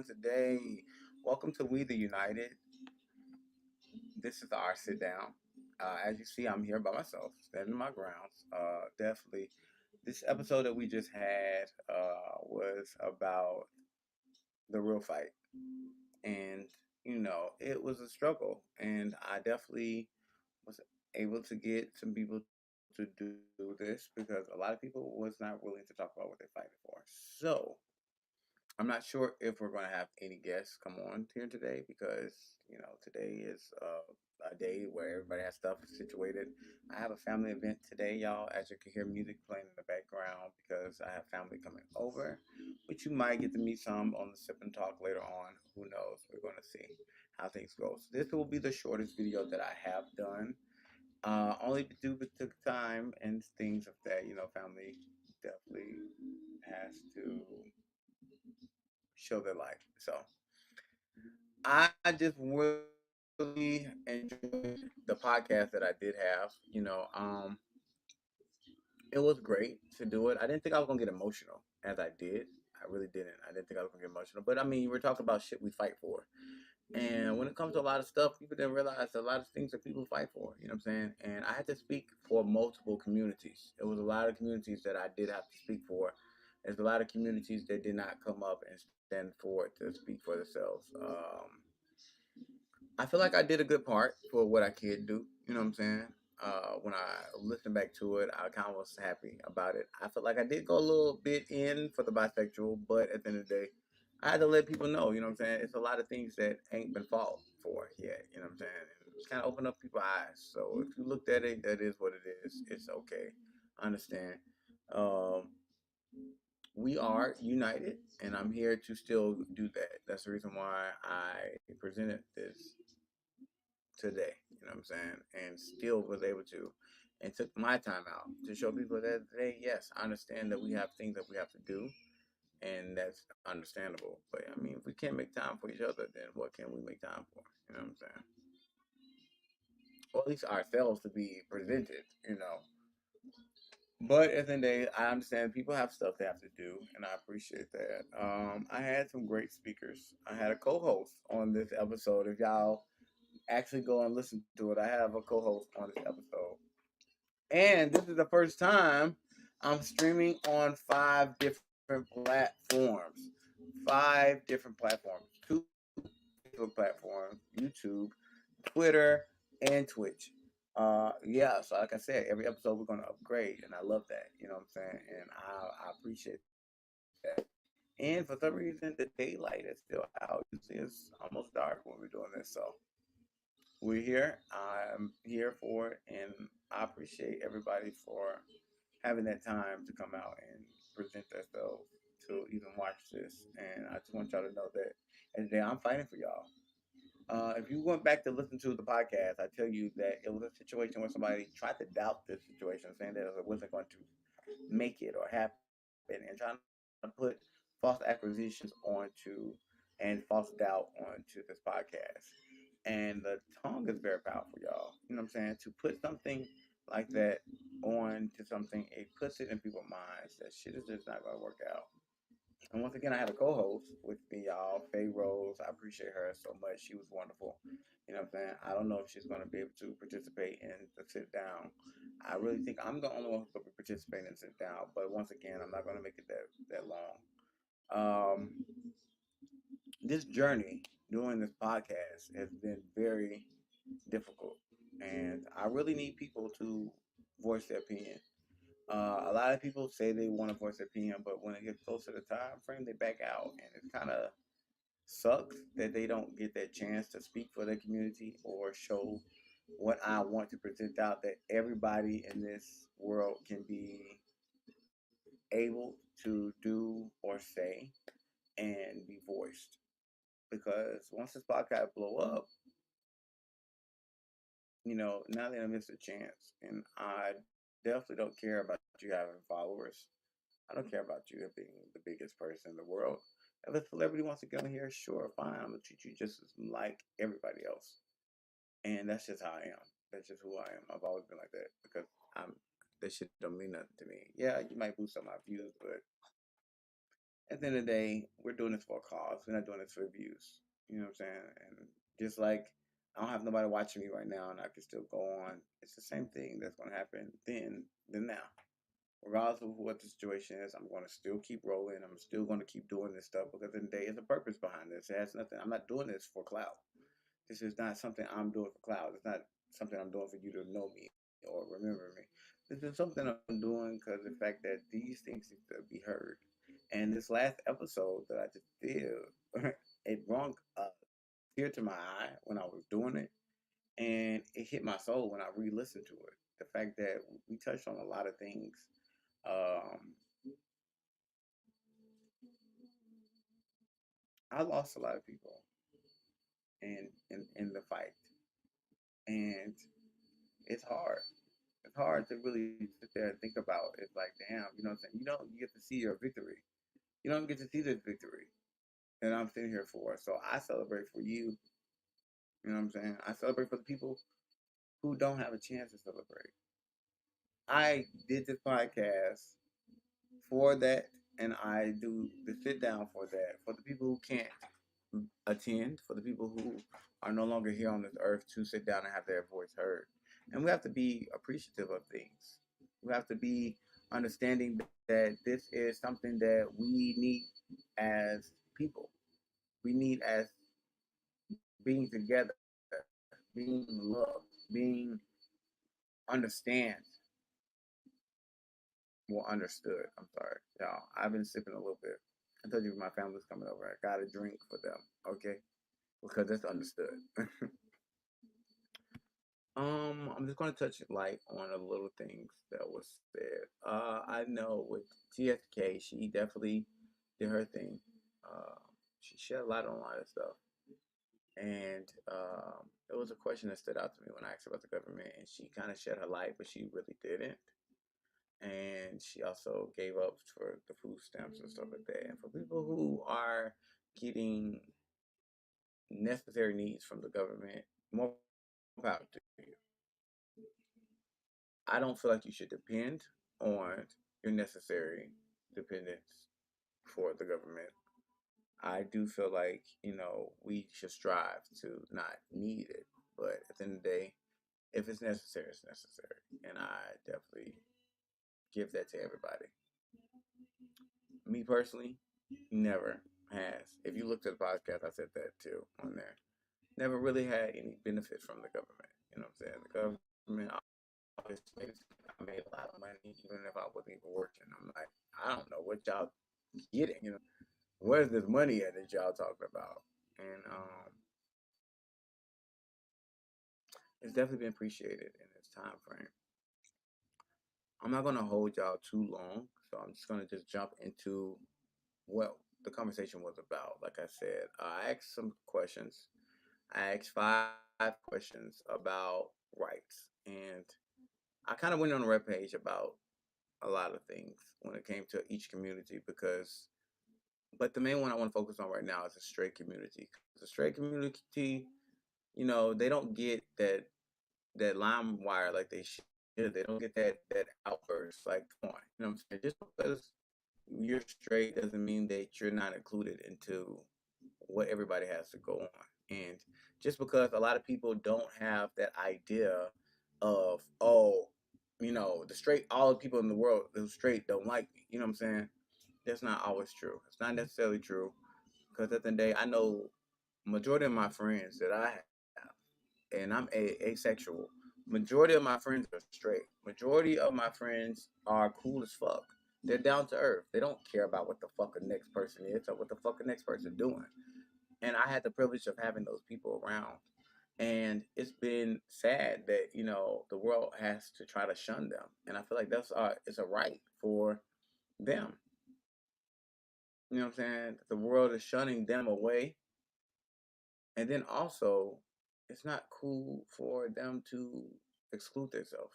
everyone today. Welcome to We the United. This is our sit down. As you see, I'm here by myself, standing my grounds. Definitely, this episode that we just had was about the real fight, and it was a struggle, and I definitely was able to get some people to do this because a lot of people was not willing to talk about what they're fighting for. So I'm not sure if we're going to have any guests come on here today because today is a day where everybody has stuff situated. I have a family event today, y'all. As you can hear music playing in the background because I have family coming over, which you might get to meet some on the sip and talk later on. Who knows? We're going to see how things go. So this will be the shortest video that I have done. Only due to time and things of that. Family definitely has to show their life. So I just really enjoyed the podcast that I did have. It was great to do it. I didn't think I was gonna get emotional as I did. I really didn't. I didn't think I was gonna get emotional. But I mean, we're talking about shit we fight for. And when it comes to a lot of stuff, people didn't realize a lot of things that people fight for. You know what I'm saying? And I had to speak for multiple communities. It was a lot of communities that I did have to speak for. There's a lot of communities that did not come up and stand forward to speak for themselves. I feel like I did a good part for what I could do. You know what I'm saying? When I listened back to it, I kind of was happy about it. I felt like I did go a little bit in for the bisexual, but at the end of the day, I had to let people know. You know what I'm saying? It's a lot of things that ain't been fought for yet. You know what I'm saying? And it's kind of opened up people's eyes. So if you looked at it, that is what it is. It's okay. I understand. Um, we are united, and I'm here to still do that. That's the reason why I presented this today. You know what I'm saying? And still was able to, and took my time out to show people that hey, yes, I understand that we have things that we have to do, and that's understandable. But I mean, if we can't make time for each other, then what can we make time for? You know what I'm saying? Or at least ourselves to be presented. But at the end of the day, I understand people have stuff they have to do, and I appreciate that. I had some great speakers. I had a co-host on this episode. If y'all actually go and listen to it, I have a co-host on this episode, and this is the first time I'm streaming on 5 different platforms. 5 different platforms. Two Facebook platforms, YouTube, Twitter, and Twitch. Yeah, so like I said, every episode we're gonna upgrade, and I love that. You know what I'm saying? And I appreciate that. And for some reason, the daylight is still out. Usually it's almost dark when we're doing this, so we're here. I'm here for it, and I appreciate everybody for having that time to come out and present themselves to even watch this. And I just want y'all to know that and today I'm fighting for y'all. If you went back to listen to the podcast, I tell you that it was a situation where somebody tried to doubt this situation, saying that it wasn't going to make it or happen, and trying to put false acquisitions onto and false doubt onto this podcast. And the tongue is very powerful, y'all. You know what I'm saying? To put something like that on to something, it puts it in people's minds that shit is just not going to work out. And once again, I had a co-host with me, y'all, Faye Rose. I appreciate her so much. She was wonderful. You know what I'm saying? I don't know if she's going to be able to participate in the sit down. I really think I'm the only one who's going to be participating in sit down. But once again, I'm not going to make it that long. Um, this journey doing this podcast has been very difficult, and I really need people to voice their opinion. A lot of people say they want to voice their opinion, but when it gets close to the time frame, they back out, and it kind of sucks that they don't get that chance to speak for their community or show what I want to present out that everybody in this world can be able to do or say and be voiced. Because once this podcast blow up, now they missed a chance, and I definitely don't care about you having followers. I don't care about you being the biggest person in the world. If a celebrity wants to get on here, sure, fine. I'm gonna treat you just as like everybody else. And that's just how I am. That's just who I am. I've always been like that because I'm that shit don't mean nothing to me. Yeah, you might boost some of my views, but At the end of the day, we're doing this for a cause. We're not doing this for views. You know what I'm saying? And just like I don't have nobody watching me right now, and I can still go on. It's the same thing that's going to happen then than now. Regardless of what the situation is, I'm going to still keep rolling. I'm still going to keep doing this stuff because in the day, there's a purpose behind this. It has nothing. I'm not doing this for clout. This is not something I'm doing for clout. It's not something I'm doing for you to know me or remember me. This is something I'm doing because of the fact that these things need to be heard. And this last episode that I just did, it brought a tear to my eye when I was doing it, and it hit my soul when I re-listened to it. The fact that we touched on a lot of things. Um, I lost a lot of people in the fight, and it's hard. It's hard to really sit there and think about. It's like, damn, you know what I'm saying? You don't get to see your victory. You don't get to see this victory that I'm sitting here for. So I celebrate for you. You know what I'm saying? I celebrate for the people who don't have a chance to celebrate. I did this podcast for that, and I do the sit down for that. For the people who can't attend, for the people who are no longer here on this earth to sit down and have their voice heard. And we have to be appreciative of things. We have to be understanding that this is something that we need as people. We need as being together, being loved, being understand more understood. I'm sorry, y'all. I've been sipping a little bit. I told you my family's coming over. I got a drink for them, okay? Because it's understood. I'm just gonna touch light on a little things that was said. I know with TSK, she definitely did her thing. Uh, she shed a light on a lot of stuff, and it was a question that stood out to me when I asked about the government, and she kind of shed her light, but she really didn't. And she also gave up for the food stamps and stuff like that. And for people who are getting necessary needs from the government, more power to you. I don't feel like you should depend on your necessary dependence for the government. I do feel like, we should strive to not need it. But at the end of the day, if it's necessary, it's necessary. And I definitely give that to everybody. Me personally, never has. If you looked at the podcast, I said that too on there. Never really had any benefit from the government. You know what I'm saying? The government always made it seem like I made a lot of money even if I wasn't even working. I'm like, I don't know what y'all getting. Where's this money at that y'all talking about? And it's definitely been appreciated in this time frame. I'm not gonna hold y'all too long, so I'm just gonna just jump into what the conversation was about. Like I said, I asked some questions. I asked 5 questions about rights, and I kind of went on a red page about a lot of things when it came to each community because, but the main one I want to focus on right now is the straight community. The straight community, they don't get that lime wire like they should. They don't get that outburst. Like, come on, you know what I'm saying? Just because you're straight doesn't mean that you're not included into what everybody has to go on. And just because a lot of people don't have that idea of, oh, the straight, all the people in the world who straight don't like me. You know what I'm saying? That's not always true. It's not necessarily true because at the end of the day, I know majority of my friends that I have, and I'm asexual. Majority of my friends are straight. Majority of my friends are cool as fuck. They're down to earth. They don't care about what the fuck the next person is or what the fuck the next person doing. And I had the privilege of having those people around. And it's been sad that the world has to try to shun them. And I feel like that's it's a right for them. You know what I'm saying? The world is shunning them away, and then also, it's not cool for them to exclude themselves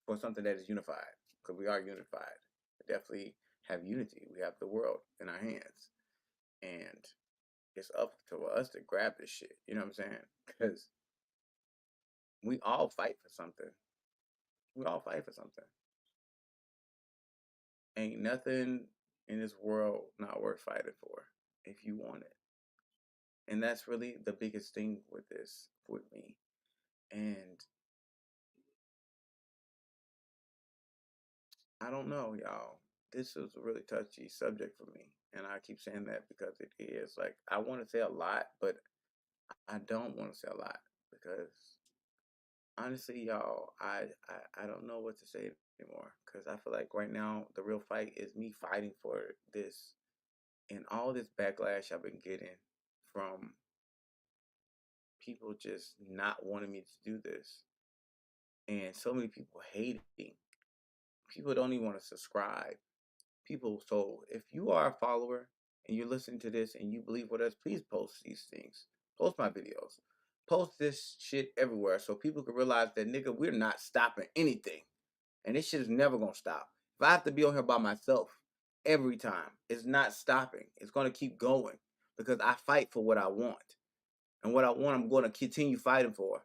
for something that is unified because we are unified. We definitely have unity. We have the world in our hands, and it's up to us to grab this shit. You know what I'm saying? Because we all fight for something. We all fight for something. Ain't nothing in this world not worth fighting for if you want it. And that's really the biggest thing with this with me. And I don't know, y'all. This is a really touchy subject for me. And I keep saying that because it is. Like, I want to say a lot, but I don't want to say a lot because honestly, y'all, I don't know what to say anymore because I feel like right now the real fight is me fighting for this and all this backlash I've been getting from people just not wanting me to do this and so many people hating. People don't even want to subscribe. People, so if you are a follower and you're listening to this and you believe with us, please post these things. Post my videos. Post this shit everywhere so people can realize that nigga, we're not stopping anything. And this shit is never gonna stop. If I have to be on here by myself every time, it's not stopping. It's gonna keep going because I fight for what I want. And what I want, I'm gonna continue fighting for.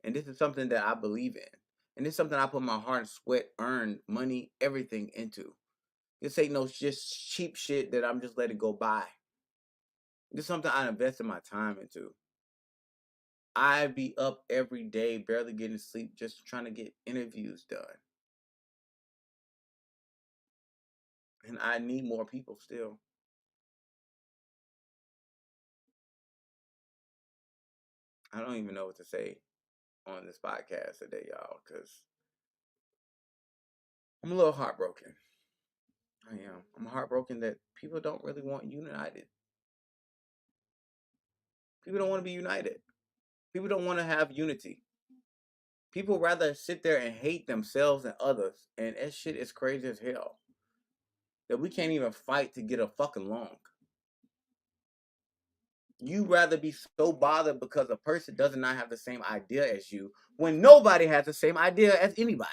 And this is something that I believe in. And it's something I put my heart and sweat, earn money, everything into. This ain't no just cheap shit that I'm just letting go by. This is something I invested my time into. I be up every day, barely getting sleep, just trying to get interviews done. And I need more people still. I don't even know what to say on this podcast today, y'all, because I'm a little heartbroken. I am. I'm heartbroken that people don't really want united. People don't want to be united. People don't want to have unity. People rather sit there and hate themselves and others, and that shit is crazy as hell. That we can't even fight to get a fucking along. You rather be so bothered because a person does not have the same idea as you when nobody has the same idea as anybody.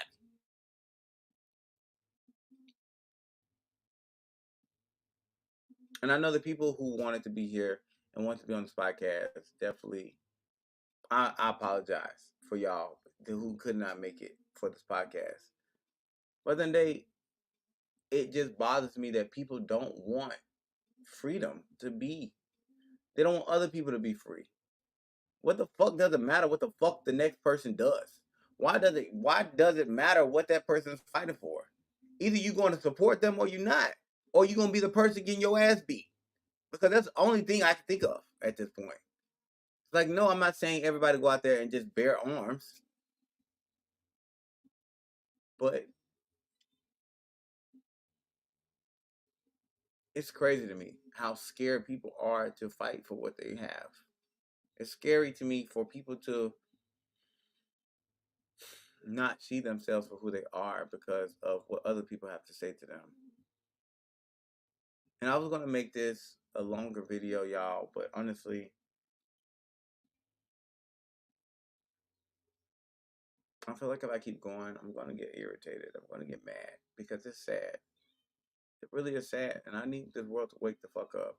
And I know the people who wanted to be here and want to be on this podcast definitely. I apologize for y'all who could not make it for this podcast. But then it just bothers me that people don't want freedom to be. They don't want other people to be free. What the fuck does it matter what the fuck the next person does? Why does it matter what that person's fighting for? Either you going to support them or you're not. Or you're gonna be the person getting your ass beat. Because that's the only thing I can think of at this point. Like, no, I'm not saying everybody go out there and just bear arms. But it's crazy to me how scared people are to fight for what they have. It's scary to me for people to not see themselves for who they are because of what other people have to say to them. And I was gonna make this a longer video, y'all, but honestly, I feel like if I keep going, I'm gonna get irritated. I'm gonna get mad because it's sad. It really is sad, and I need this world to wake the fuck up.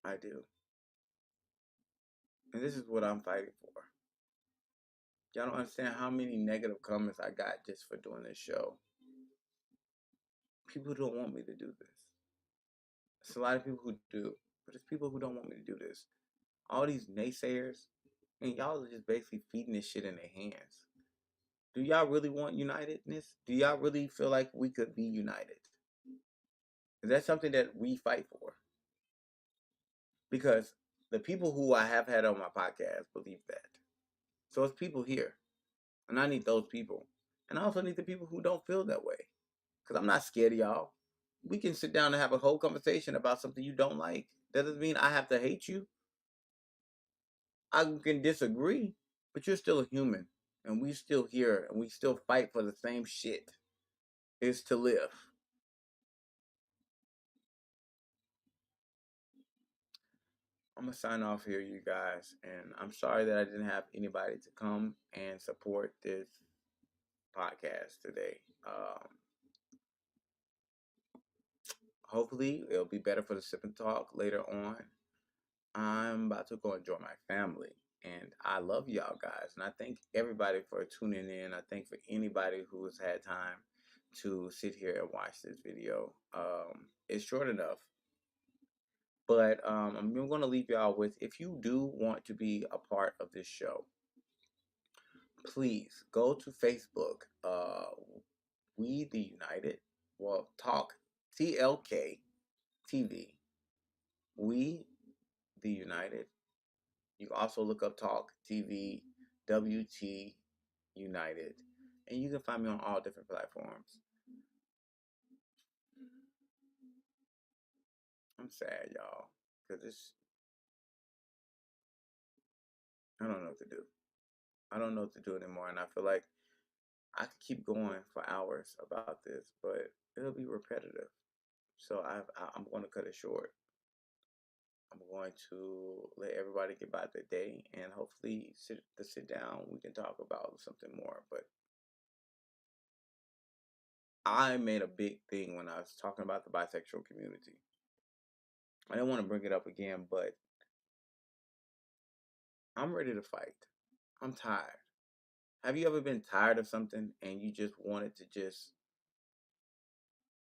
I do, and this is what I'm fighting for. Y'all don't understand how many negative comments I got just for doing this show. People don't want me to do this. There's a lot of people who do, but there's people who don't want me to do this. All these naysayers, and y'all are just basically feeding this shit in their hands. Do y'all really want unitedness? Do y'all really feel like we could be united? Is that something that we fight for? Because the people who I have had on my podcast believe that. So it's people here. And I need those people. And I also need the people who don't feel that way. Because I'm not scared of y'all. We can sit down and have a whole conversation about something you don't like. That doesn't mean I have to hate you. I can disagree, but you're still a human. And we still here and we still fight for the same shit. Is to live. I'm gonna sign off here, you guys, and I'm sorry that I didn't have anybody to come and support this podcast today. Hopefully, it'll be better for the sip and talk later on. I'm about to go enjoy my family, and I love y'all guys, and I thank everybody for tuning in. I thank for anybody who has had time to sit here and watch this video. It's short enough, but I'm going to leave y'all with, if you do want to be a part of this show, please go to Facebook. We the United. Well, Talk TLK TV. We the United. You can also look up Talk TV WT United, and you can find me on all different platforms. I'm sad, y'all, because I don't know what to do. I don't know what to do anymore, and I feel like I could keep going for hours about this, but it'll be repetitive. So I'm going to cut it short. I'm going to let everybody get by their day, and hopefully sit down. We can talk about something more. But I made a big thing when I was talking about the bisexual community. I don't want to bring it up again, but I'm ready to fight. I'm tired. Have you ever been tired of something and you just wanted to just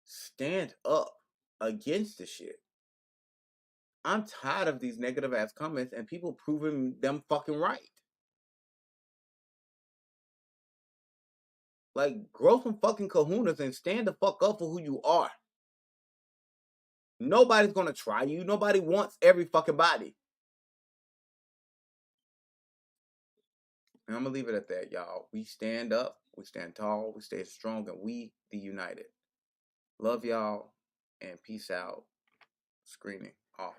stand up against the shit? I'm tired of these negative ass comments and people proving them fucking right. Like, grow some fucking kahunas and stand the fuck up for who you are. Nobody's gonna try you. Nobody wants every fucking body. And I'm gonna leave it at that, y'all. We stand up, we stand tall, we stay strong, and we the united. Love y'all, and peace out. Screening off.